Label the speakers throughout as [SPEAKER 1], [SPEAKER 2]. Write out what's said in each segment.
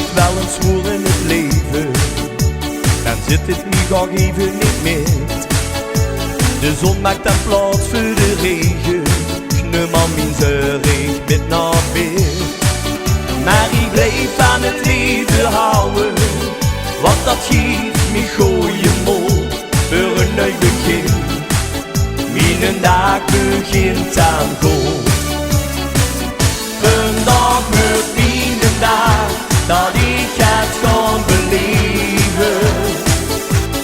[SPEAKER 1] het wel eens zwoer in het leven, dan zit het nu nog even niet meer. De zon maakt dan plaats voor de regen, knum aan mijn zeurig met naar weer. Maar ik blijf aan het leven houden, want dat geeft me goeie moed voor een nieuw begin. Mijn dag begint aan goed. Vandaag wordt mijn dag dat ik het kan beleven,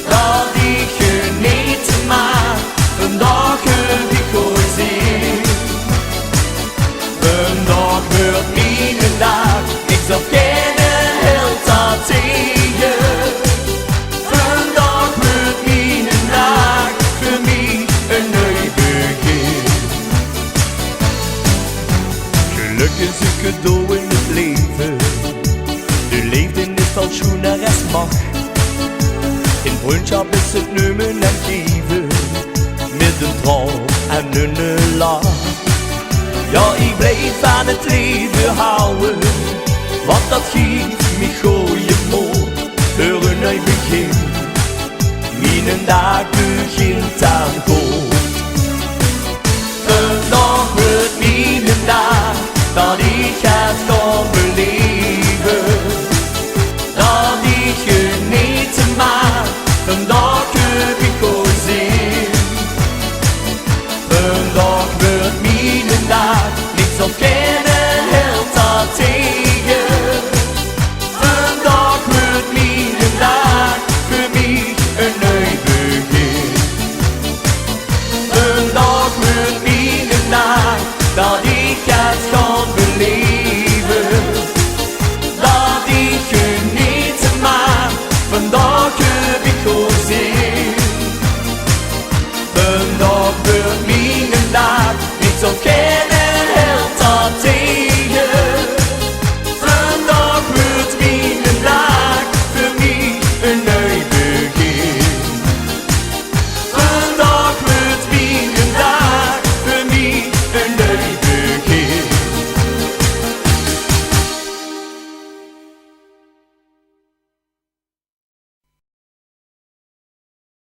[SPEAKER 1] dat ik genieten mag. Vandaag heb ik goeie zin. Vandaag wordt mijn dag, ik zal kennen heel dat tegen. Vandaag wordt mijn dag voor mij een nieuw begin. Geluk is een cadeau in het leven, de liefde is al schoener als mag. In vriendschap is het nemen en geven, met een trouw en een lach. Ja, ik blijf aan het leven houden, want dat geeft me goeie moed voor een nieuw begin. Mijn dag begint aan goed. Vandaag wordt mijn dag dat ik het kan beleven, dat ik genieten mag. Vandaag heb ik goeie zin. Vandaag wordt mijn dag, niks ontkennen, heel dat tegen. Vandaag wordt mijn dag, voor mij een nieuw begin. Vandaag wordt mijn dag, dat ik het kan beleven, dat ik genieten mag. Vandaag heb ik goeie zin. Vandaag wordt mijn dag, niks ontkennen.